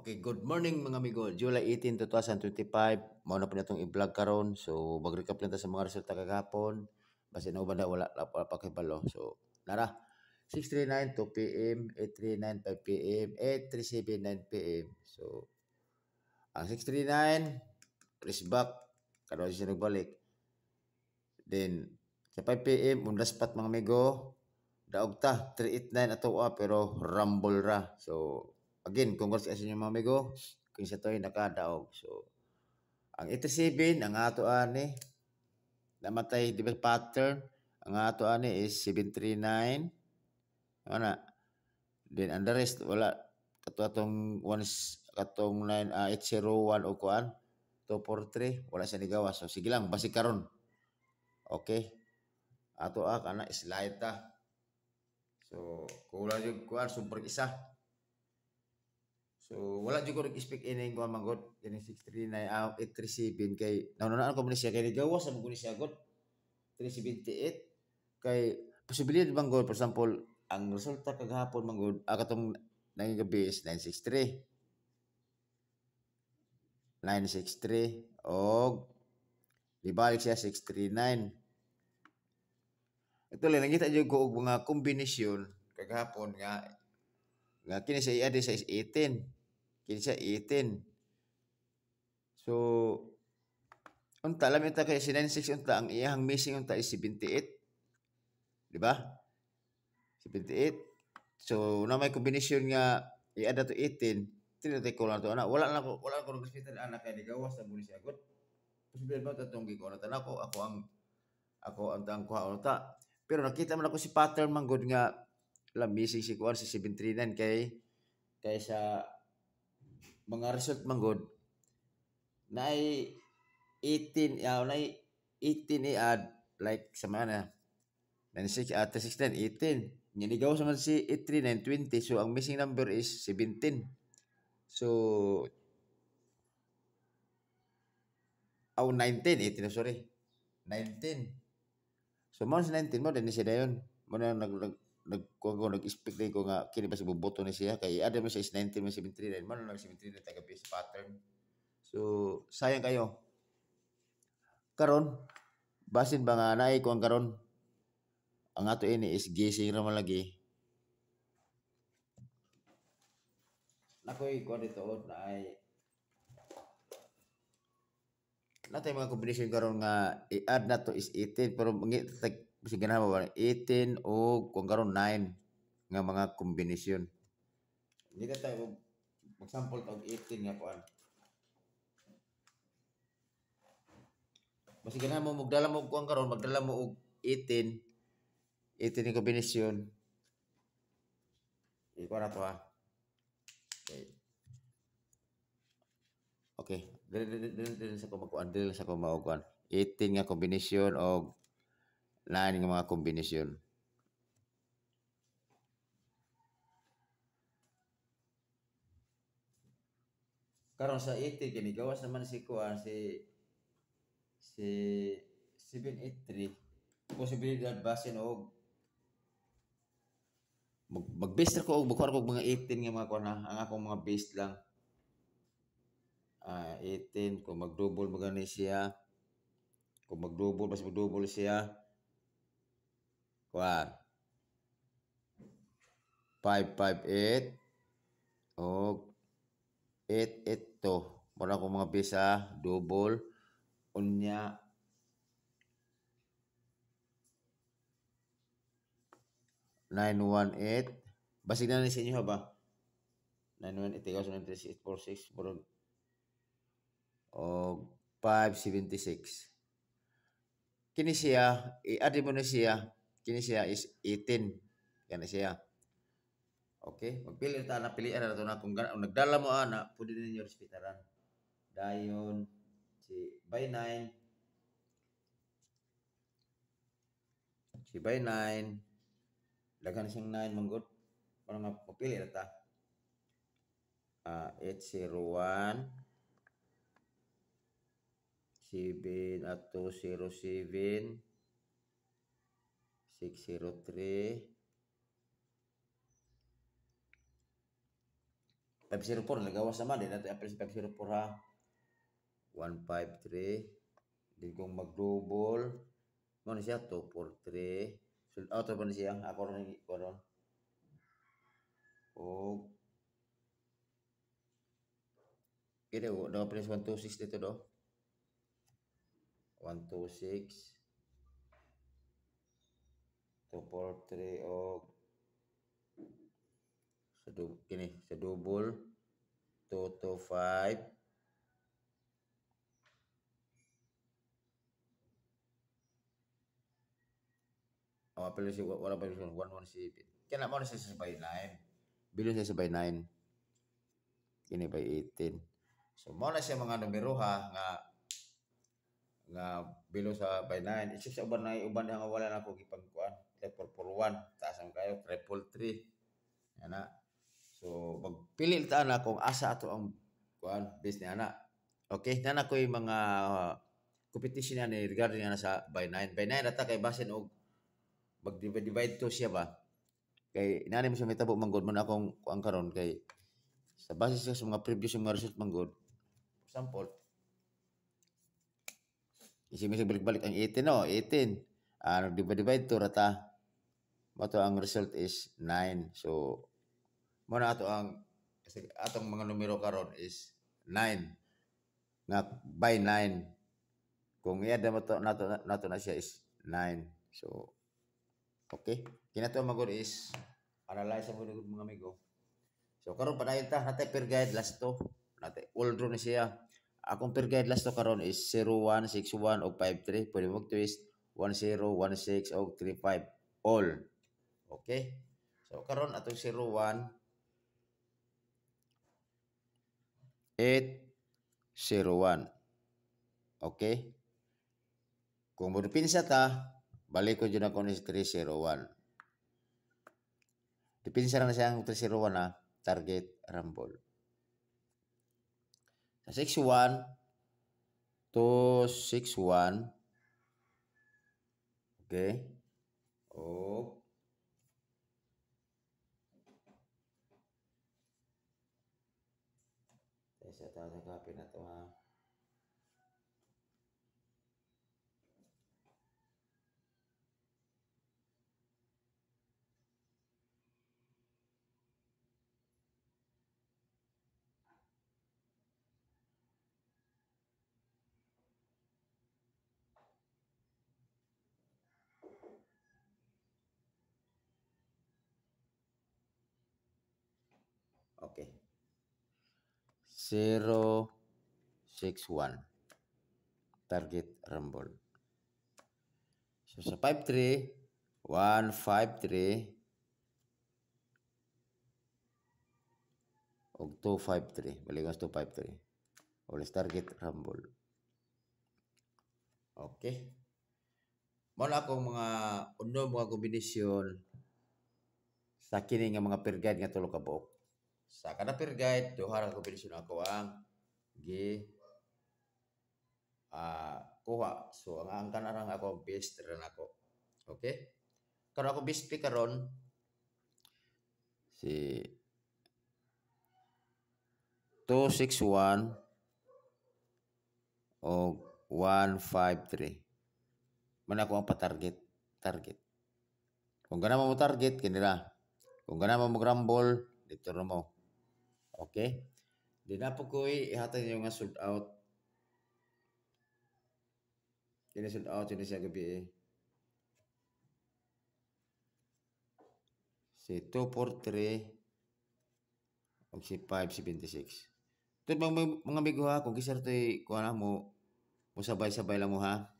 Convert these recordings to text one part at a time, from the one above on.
Okay, good morning mga amigo. July 18, 2025. Mao na po na itong i-vlog karon. So, mag-recap lang ta sa mga resulta kagahapon. Basta na ubanda wala pa kay balo. So, nara. 6:39 2 p.m., 8:39 5 p.m., 8:37 9 p.m. So, ang 6:39 press back karon siya nagbalik. Then sa 5 p.m. undas pat mga amigo. Daog ta 389 ato pero rumble ra. So, again, congrats sa inyo mga amigo. Kung sa to'y nakadaog. So, ang 87, ang ato ani, namatay, di ba pattern? Ang ato ani is 739. Ano na? Then, ang the rest, wala. Katong katong 801 o kuan. 243, wala siya nigawa. So, sige lang, basi karon. Okay. Ato kana slide ta. So, kulang yung kuan, super isa. So wala jud ko nag-expect ini ko manggod ini 639 837 kay naunaan ko man siya kay gawas sa mo siya god 378 kay posibilidad manggod for example ang resulta kagahapon manggod katong nanging gabi is 963 og libalik siya 639. Ito lang nakita jud ko og mga kombinasyon kagahapon nga kini sa iya sa 18 kini sa 18. So, unta alam ita kay si 96 unta ang iyang missing unta is 78. Di ba? 78. So, na may kombinasyon nga i-add to 18. Tinatay ko lang to ana. Wala ko ng hospital anak kay gawas sa muli siya agot. Posible ba tatong gi ko na ako ang tang kuha unta. Pero nakita man ako si pattern man good nga missing si kuan si 739 kay sa mga result man good na 18 na 18 i-add like sa mana 96 at 16 18 niligaw sa man si 839 20 so ang missing number is 17 so 19 18 sorry 19 so mo sa 19 mo din siya dayon mo na nag-expect din ko nga kini ba si buboto ni siya kay ada mo siya is 19 mo 739 mo na 739 taga base pattern so sayang kayo karon basin ba nga naay ko ang karon ang ato ini is gising ra man lagi nakoy ko dito na ay natay mga kombinasyon karon nga i-add na to is 18 pero sige na ba 18 o kung karon 9 nga mga kombinasyon hindi na tayo mag-sample tawag 18 nga kuan Basta ganahan mo magdala mo kuan karon magdala mo og 18 ni kombinasyon. Iko na to ha. Okay. Okay. Dili sa ko magkuan, dili sa ko maukuan. 18 nga kombinasyon og 9 nga mga kombinasyon. Karon sa 18 kini gawas naman si kuan si 783 posibilidad basin og mag-base ra ko og bukuan ko mga 18 nga mga kuan na ang akong mga base lang 18 kung mag-double magani siya kung mag-double mas mag-double siya kuan 558 og 882 muna ko mga base double unya 918 basig na ni sa inyo ba 918 846 murag og 576 kini siya i-add mo na siya kini siya is 18 kana siya okay magpili ta na pilian na to na kung nagdala mo ana pwede ninyo respetaran dayon si by 9 si by 9 daghan siyang 9 manggod para mapili na ta 801 7 at 207 603 504 nagawas naman din nato i-apply sa 504 ha. 153 din kung mag-double mo na siya 243 so auto pa ni siya ako ron o kini daw plus 126 dito do 126 243 o kini sa double 225 apel si wala pa 117 kaya mo na siya sa by 9 bilon siya sa by 9 kini by 18 so mo na siya mga numero ha nga bilon sa by 9 isip sa uban nga wala na ako gipangkuan 441 taas ang kayo 333 ana so magpili ta na kung asa ato ang kuan base ni ana okay na ko'y mga competition ni regarding ana sa by 9 ata kay basin og mag-divide to siya ba kay inani mo siya mitabo manggod mo na akong kuan karon kay sa base sa mga previous mga result manggod example isip balik-balik ang 18 no 18 nag-divide to rata mo to ang result is 9 so mo na ato ang kasi atong mga numero karon is 9 nga by 9 kung iya mo to nato na siya is 9 so okay kinato magod is analyze mo mga amigo so karon padayon ta natay per guide last to natay all draw ni siya akong per guide last to karon is 0161 og 53 pwede mo twist 1016 og 35 all okay so karon atong 01 801 okay kung mo pinsa ta balik ko dyan ako ni 301 dipinsa na siya ang 301 na target rumble sa 61 261 okay oh sa tawag na copy na to ha okay 061 target rumble so sa 53 153 og 253 balik 253 ulit target rumble okay mo na akong mga uno mga kombinasyon sa kini nga mga per guide nga tulo ka buok sa kada per guide duha ra ka kombinasyon ako ang gi kuha so ang kanarang ako best ran ako okay karon ako best pick karon si 261 o 153 man ako ang pa-target kung gana mo target kinira kung gana mo rumble dito na mo okay di na po ko'y ihatag yung nga sold out kini sold out yun siya gabi si 243 o si 576 ito mga amigo ha kung kisar ito'y kuha na mo sabay-sabay lang mo ha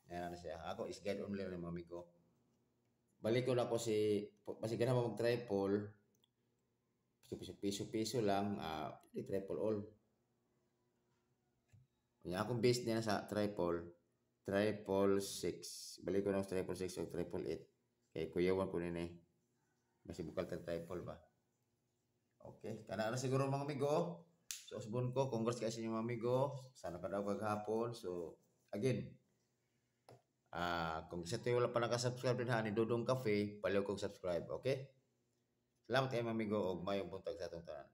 yan na siya ako is guide only ng mga amigo balik ko na ko si kasi gana mo mag-triple piso lang triple all yung akong base niya sa triple 6 balik ko na 6 o 8 kaya kuyawan ko nini kasi bukal triple ba okay kana na siguro mga amigo so usbon ko congrats kayo sa inyo mga amigo sana ka daw kaghapon so again kung sa tayo wala pa nakasubscribe din ha ni Dodong Cafe paliw kong subscribe okay salamat kayo mga amigo og mayong buntag sa atong tanan